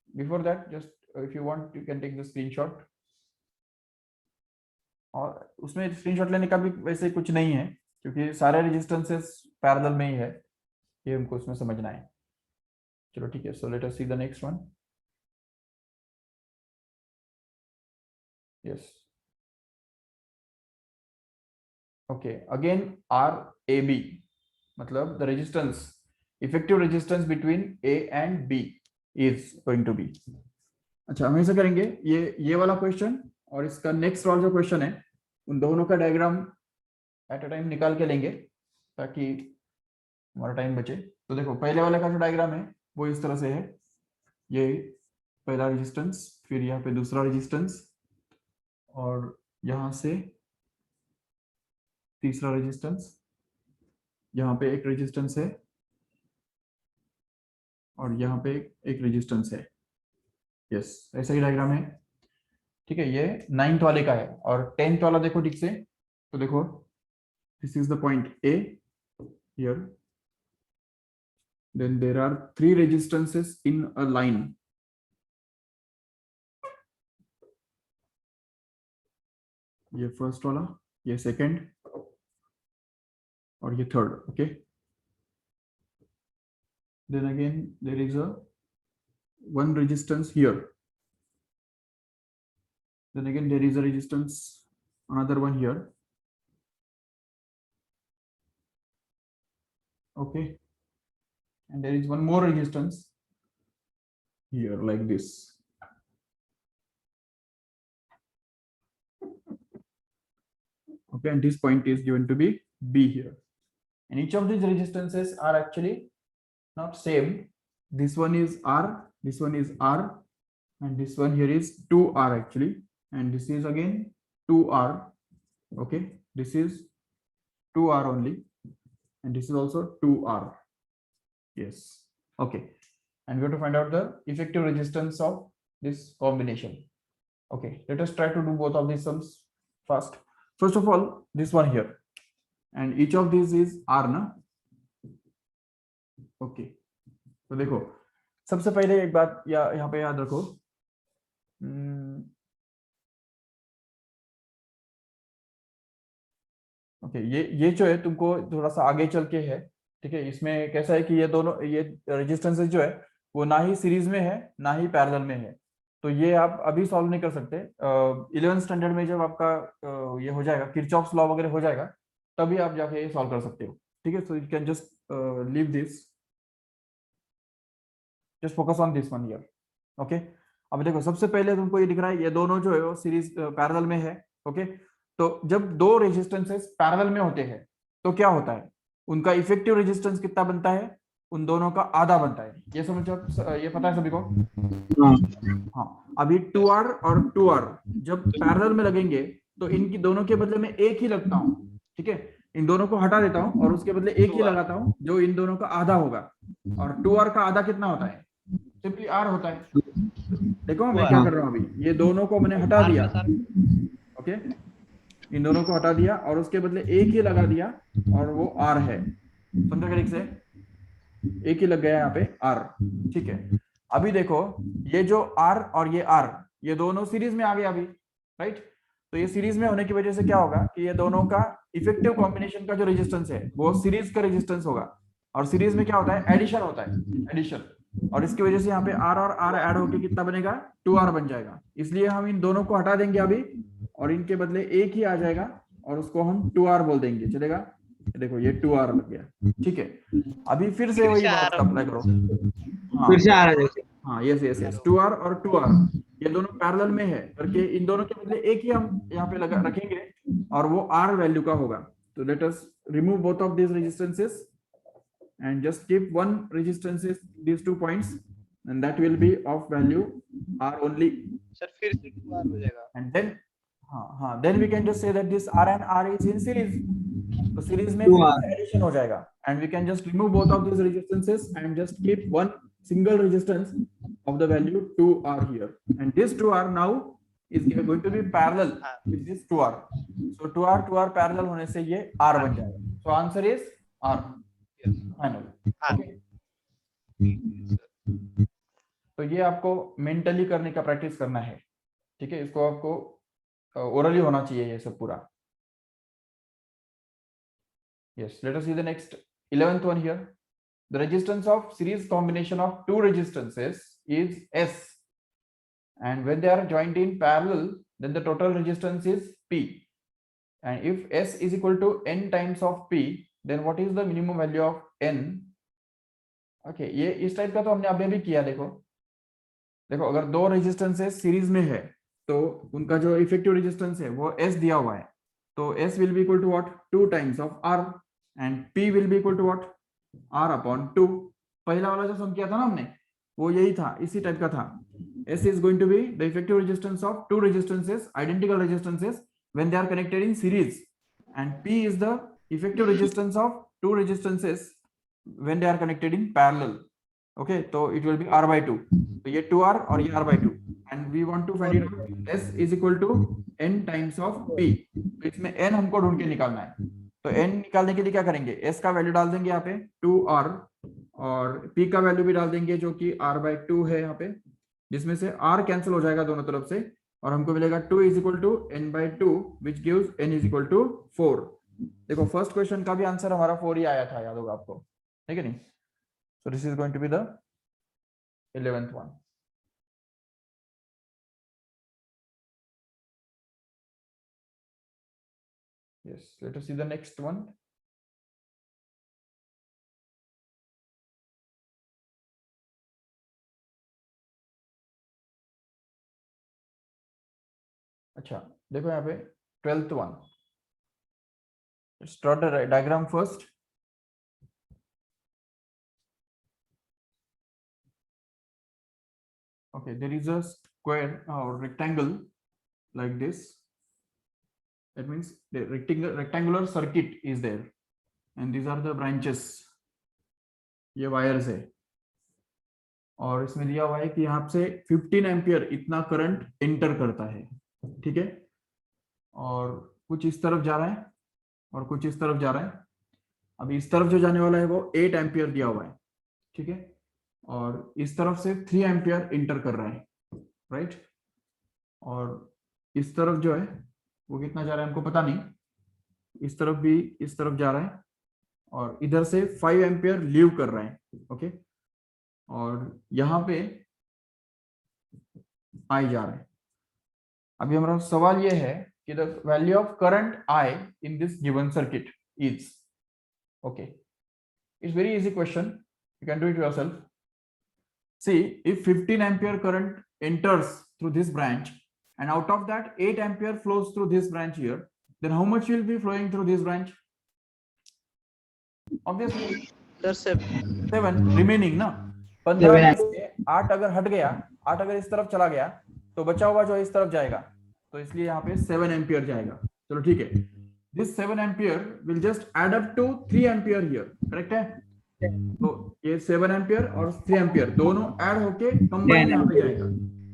Before that, just if you want you can take the screenshot. और उसमें स्क्रीनशॉट लेने का भी वैसे कुछ नहीं है, क्योंकि सारे रेजिस्टेंसेस पैरेलल में ही है, ये हमको उसमें समझना है। चलो ठीक है, so let us see the next one. Yes, okay, again R A B, मतलब the resistance, effective resistance between A and B is going to be. अच्छा, हम ऐसा करेंगे, ये वाला क्वेश्चन और इसका नेक्स्ट वाला जो क्वेश्चन है, उन दोनों का डायग्राम एट अ टाइम निकाल के लेंगे ताकि हमारा टाइम बचे। तो देखो, पहले वाले का जो डायग्राम है वो इस तरह से है, ये पहला रेजिस्टेंस, फिर यहाँ पे दूसरा रेजिस्टेंस, और यहाँ से तीसरा रेजिस्टेंस, यहाँ पे एक रेजिस्टेंस है और यहाँ पे एक रेजिस्टेंस है। यस, ऐसा ही डायग्राम है। ठीक है, ये 9th वाले का है। और 10th वाला देखो ठीक से, तो देखो, this is the point A here, then there are 3 resistances in a line। ये फर्स्ट वाला, ये सेकंड और ये third. Okay, then again there is a one resistance here, then again there is a resistance, another one here। Okay, and there is one more resistance here like this। Okay, and this point is given to be B here, and each of these resistances are actually not same. This one is R, this one is R, and this one here is 2R actually, and this is again 2R। Okay, this is 2R only, and this is also 2R। Yes, okay, and we have to find out the effective resistance of this combination। Okay, let us try to do both of these sums first। First of all, this one here, and each of these is R ना? Okay, तो देखो, सबसे पहले एक बात यहाँ पे याद रखो, ओके, ये जो है तुमको थोड़ा सा आगे चल के है। ठीक है, इसमें कैसा है कि ये दोनों ये रेजिस्टेंसेस जो है वो ना ही सीरीज में है ना ही पैरेलल में है, तो ये आप अभी सॉल्व नहीं कर सकते। 11th स्टैंडर्ड में जब आपका ये हो जाएगा, किरचॉफ्स लॉ वगैरह हो जाएगा, तभी आप जाके ये सॉल्व कर सकते हो। ठीक है, so you can just leave this just focus on this one here, okay. अब देखो सबसे पहले तुमको ये दिख रहा है, ये दोनों जो है वो सीरीज पैरेलल में है, ओके। तो जब दो रेजिस्टेंसेस पैरेलल में होते हैं तो क्या होता है, उनका इफेक्टिव रेजिस्टेंस कितना बनता है, उन दोनों का आधा बनता है। ये समझो, ये पता है सभी को? हाँ, अभी 2R और 2R जब पैरेलल में लगेंगे तो इनकी दोनों के बदले में एक ही लगता हूँ, ठीक है। इन दोनों को हटा देता हूँ और उसके बदले एक ही लगाता हूँ जो इन दोनों का आधा होगा। और 2R का आधा कितना होता है, सिंपली R होता है। देखो मैं क्या कर रहा हूँ, अभी ये दोनों को मैंने हटा दिया, ओके, इन दोनों को हटा दिया और उसके बदले एक ही लगा दिया और वो R है। समझो ठीक से, एक ही लग गया यहाँ पे R, ठीक है। अभी देखो ये जो R और ये R, ये दोनों सीरीज में आ गए अभी, राइट। तो ये सीरीज में होने की वजह से क्या होगा कि ये दोनों का इफेक्टिव कॉम्बिनेशन का जो रेजिस्टेंस है वो सीरीज का रेजिस्टेंस होगा। और सीरीज में क्या होता है, एडिशन होता है, एडिशन। और इसकी वजह से यहाँ पे R और R ऐड होके कितना बनेगा, 2R बन जाएगा। इसलिए हम इन दोनों को हटा देंगे अभी और इनके बदले एक ही आ जाएगा और उसको हम 2R बोल देंगे, चलेगा। देखो ये 2R लग गया, ठीक है। अभी फिर से वही बात अप्लाई करो, हाँ फिर से आ रहा है। हाँ, यस यस यस, 2R और 2R ये दोनों पैरेलल में है करके इन दोनों के बदले एक ही हम यहाँ पे लगा रखेंगे और वो R वैल्यू का होगा। तो let us remove both of these resistances and just keep one resistances these 2 points and that will be of value R only. Sir फिर से 2R हो जाएगा। And then हाँ, then we can just say that this R and R is in series. तो series में 2R. Addition हो जाएगा and we can just remove both of these resistances and just keep one single resistance of the value 2R here, and this 2R now is going to be parallel with this 2R. So 2R parallel होने से ये R बन जाएगा। So answer is R final, okay? तो ये आपको mentally करने का प्रैक्टिस करना है, ठीक है। इसको आपको ओरली होना चाहिए ये सब पूरा। Yes, let us see the next 11th one here. The resistance of series combination of two resistances is S, and when they are joined in parallel, then the total resistance is P. And if S is equal to N times of P, then what is the minimum value of N? Okay, ये इस type का तो हमने अभी भी किया। देखो अगर दो रेजिस्टेंसेस सीरीज में है तो उनका जो इफेक्टिव रेजिस्टेंस है वो S दिया हुआ है, तो S will be equal to what, 2 times of R, and P will be equal to what, R upon 2. पहला वाला जो सम किया था ना हमने वो यही था, इसी टाइप का था। S is going to be the effective resistance of two resistances, identical resistances, when they are connected in series, and P is the effective resistance of two resistances when they are connected in parallel. Okay, so it will be R by 2. तो ये 2R और ये R by 2, and we want to find out S is equal to N times of P. तो इसमें N हमको ढूंढ के निकालना है। तो N निकालने के लिए क्या करेंगे, S का वैल्यू डाल देंगे यहाँ पे 2R और P का वैल्यू भी डाल देंगे जो कि R by 2 है यहाँ पे, जिसमें से R कैंसिल हो जाएगा दोनों तरफ से और हमको मिलेगा 2 is equal to N by 2 which gives N is equal to 4. देखो फर्स्ट क्वेश्चन का भी आंसर हमारा 4 ही आया था, याद होगा आपको, ठीक है नहीं। So this is going to be the 11th one. Yes, let us see the next one. अच्छा देखो यहाँ पे 12th one. Let's draw the diagram first. Okay, there is a square or rectangle like this. That means the rectangular circuit is there, and these are the branches. ये wires है और इसमें दिया हुआ है कि यहाँ से 15 एम्पियर इतना करंट एंटर करता है, ठीक है। और कुछ इस तरफ जा रहा है और कुछ इस तरफ जा रहा है। अभी इस तरफ जो जाने वाला है वो 8 एम्पियर दिया हुआ है, ठीक है। और इस तरफ से 3 एम्पियर इंटर कर रहा है, राइट। और इस तरफ जो है वो कितना जा रहा है हमको पता नहीं, इस तरफ भी इस तरफ जा रहा है और इधर से 5 एम्पियर लीव कर रहा है, ओके। और यहाँ पे आई जा रहा है। अभी हमारा सवाल ये है कि the value of current I in this given circuit is, okay, it's very easy question, you can do it yourself. see, if 15 ampere current enters through this branch and out of that 8 ampere flows through this branch here, then how much will be flowing through this branch? Obviously Sir, 7. 7 remaining ना. 15 में से 8 अगर हट गया, 8 अगर इस तरफ चला गया तो बचा हुआ जो इस तरफ जाएगा, तो इसलिए यहाँ पे 7 एम्पियर जाएगा. चलो ठीक है. This 7 ampere will just add up to 3 ampere here, correct है? तो ये 7 एम्पियर और 3 एम्पियर दोनों ऐड होके कंबाइन यहाँ पे जाएगा,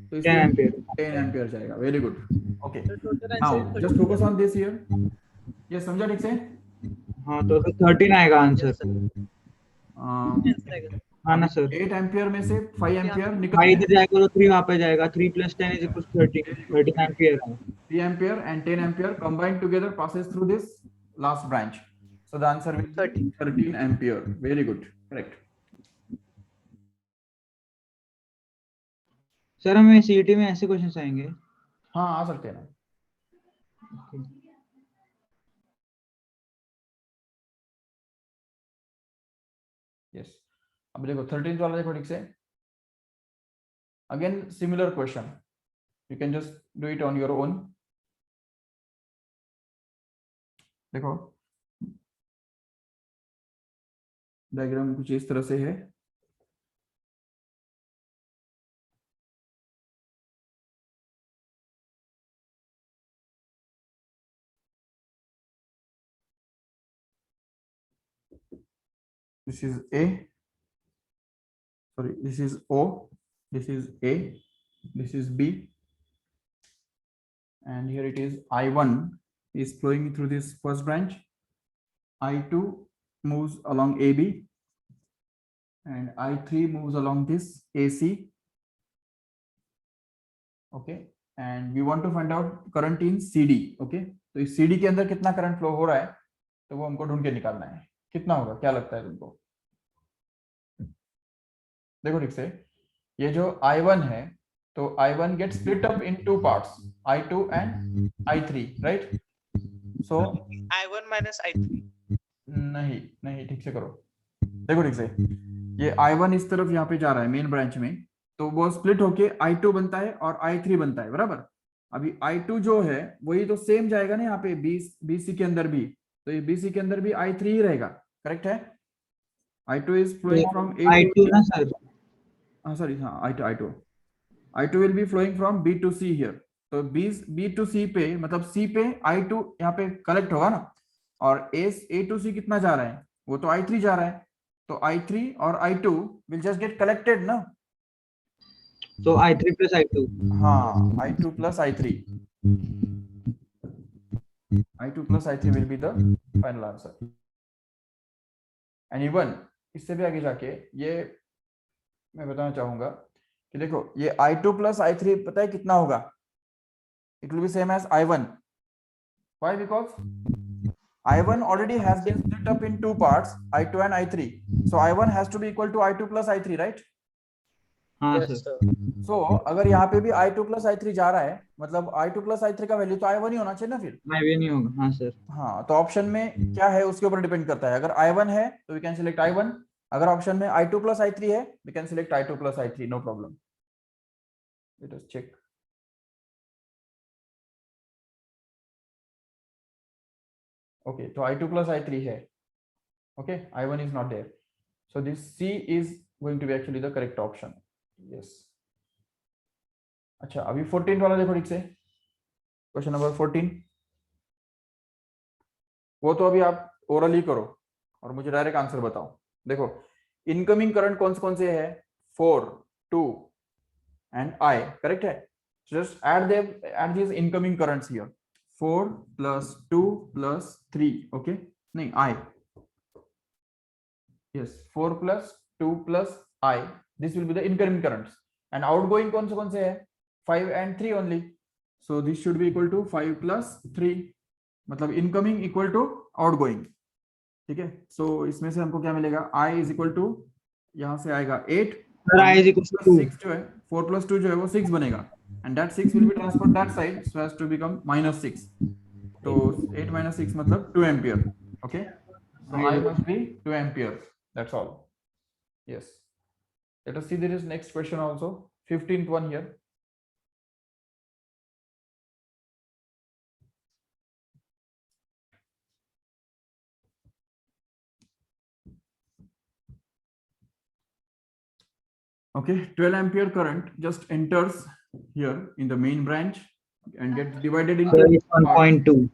तो इसलिए 10 एम्पियर जाएगा. Very good. Okay, now just focus on this here. ये समझा ठीक से? हाँ, तो 13 आएगा आंसर. हाँ ना सर. 8 एम्पियर में से 5 एम्पियर निकल 5 इधर जाएगा तो 3 वहाँ पे जाएगा. 3 + 10 = 13 ampere. 3 ampere and 10 ampere combined together passes through this last branch. So the answer will be 13 ampere. Very good. Correct. Sir हमें सीईटी में ऐसे क्वेश्चंस आएंगे? हाँ, आ सकते हैं ना. Yes. अब देखो 13th वाला देखो ठीक से. Again similar question. You can just do it on your own. देखो डायग्राम कुछ इस तरह से है. This is A. Sorry, this is O. This is A. This is B. And here it is I1 is flowing through this first branch. I2 moves along AB. And I3 moves along this AC. Okay. And we want to find out current in CD. Okay. तो इस CD के अंदर कितना current flow हो रहा है, तो वो हमको ढूंढ के निकालना है. कितना होगा, क्या लगता है तुमको? देखो ठीक से, ये जो I1 है, तो I1 gets split up in two parts, I2 and I3, right? So I1 minus I3. नहीं ठीक से करो. देखो ठीक से, ये I1 इस तरफ यहाँ पे जा रहा है मेन ब्रांच में, तो वो स्प्लिट होके I2 बनता है और I3 बनता है, बराबर. अभी I2 जो है वही तो सेम जाएगा ना यहाँ पे BC के अंदर भी, तो ये BC के अंदर भी I3 ही रहेगा, करेक्ट है? I2 is flowing from A to I2 ना सर. sorry, हाँ, I2 will be flowing from B to C here. तो B to C पे, मतलब C पे I2 यहाँ पे कलेक्ट होगा ना, और A to C कितना जा रहा है, वो तो I3 जा रहा है, तो I3 और I2 will just get collected ना. तो I3 + I2. हाँ, I2 plus I3. I2 plus I3 will be the final answer. And even इससे भी आगे जाके ये मैं बताना चाहूंगा कि देखो ये I2 plus I3 पता है कितना होगा? It will be same as I1. Why? Because I1 already has been split up in two parts, I2 and I3. So I1 has to be equal to I2 plus I3, right? हाँ Yes, sir. sir. So अगर यहाँ पे भी I2 plus I3 जा रहा है, मतलब I2 plus I3 का वैल्यू तो I1 ही होना चाहिए ना फिर. I1 नहीं होगा. हाँ सर. हाँ, तो ऑप्शन में क्या है उसके ऊपर डिपेंड करता है. अगर I1 है तो वी कैन सिलेक्ट I1. अगर ऑप्शन में I2 plus I3 है, we can select I2 plus I3, no problem. Let us check. Okay, तो I2 plus I3 है. Okay, I1 is not there. So this C is going to be actually the correct option. Yes. अच्छा, अभी 14 वाला देखो ठीक से. Question number 14. वो तो अभी आप ओरली करो और मुझे डायरेक्ट आंसर बताओ. देखो इनकमिंग करंट कौन से है? 4, 2 एंड I, करेक्ट है? Just add these incoming currents here. 4 plus 2 plus 3, okay? नहीं, I. Yes, 4 plus 2 plus I. This will be the incoming currents. And outgoing कौन से है? 5 and 3 only. So this should be equal to 5 plus 3. मतलब incoming equal to outgoing. ठीक है, सो इसमें से हमको क्या मिलेगा? I is equal to, यहाँ से आएगा 8. I is equal to 6 जो है, 4 plus 2 जो है वो 6 बनेगा, and that 6 will be transferred that side so as to become -6. तो 8 minus 6 मतलब 2 ampere. Okay, so I must be 2 ampere. That's all. Yes. Let us see there is next question also, 15th one here. Okay, 12 ampere current just enters here in the main branch and gets divided into sir इस parts. 1.2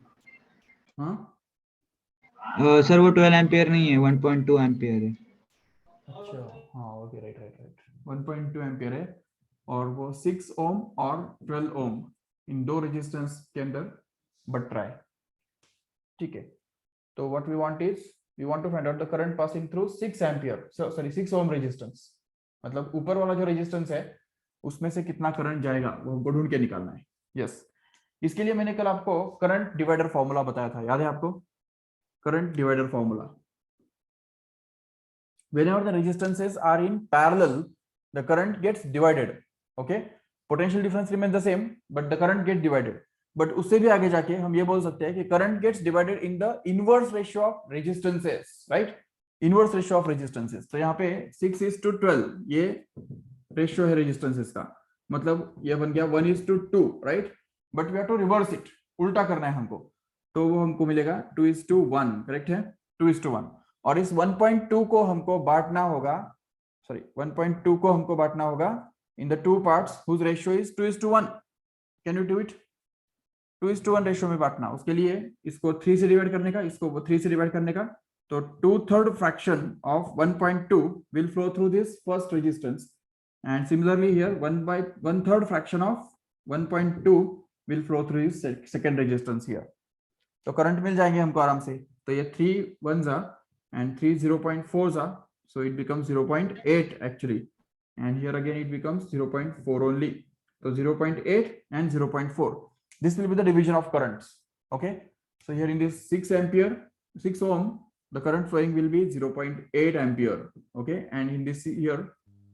हाँ sir वो 12 ampere नहीं है 1.2 ampere है अच्छा हाँ okay right right right 1.2 ampere है और वो 6 ओम और 12 ओम इन दो रेजिस्टेंस के अंदर बट रहा है ठीक है तो what we want is we want to find out the current passing through 6 ampere sorry 6 ohm resistance मतलब ऊपर वाला जो रेजिस्टेंस है उसमें से कितना करंट जाएगा वो हमको ढूंढ के निकालना है यस इसके लिए मैंने कल आपको करंट डिवाइडर फॉर्मूला बताया था याद है आपको current divider formula whenever the resistances are in parallel the current gets divided okay potential difference remains the same but the current gets divided but उससे भी आगे जाके हम ये बोल सकते हैं कि current gets divided in the inverse ratio of resistances right inverse ratio of resistances तो यहाँ पे 6:12 ये रेशियो है रेजिस्टेंसेस का मतलब ये बन गया 1:2 right but we have to reverse it उल्टा करना है हमको तो वो हमको मिलेगा 2:1 करेक्ट है 2:1 और इस 1.2 को हमको बांटना होगा सॉरी 1.2 को हमको बांटना होगा in the two parts whose ratio is 2:1 can you do it 2:1 ratio में बांटना उसके लिए इसको 3 से डिवाइड करने का इसको 3 से डिवाइड करने का तो 2/3 fraction of 1.2 will flow through this first resistance and similarly here 1/1/3 fraction of 1.2 will flow through this second resistance here तो करंट मिल जाएंगे हमको आराम से तो ये 3 1s are and 3 0.4s are so it becomes 0.8 actually and here again it becomes 0.4 only so 0.8 and 0.4 this will be the division of currents okay so here in this 6 ampere 6 ohm the current flowing will be 0.8 ampere okay and in this here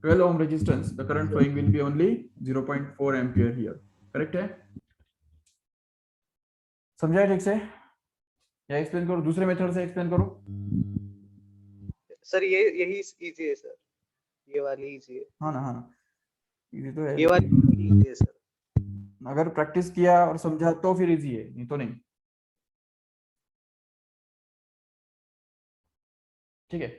12 ohm resistance the current flowing will be only 0.4 ampere here correct है समझाया ठीक से या explain करो दूसरे method से explain करो sir ये यही इजी है सर ये वाली इजी है हाँ ना इजी तो है ये वाली इजी है सर अगर प्रैक्टिस किया और समझा तो फिर इजी है नहीं तो नहीं ठीक है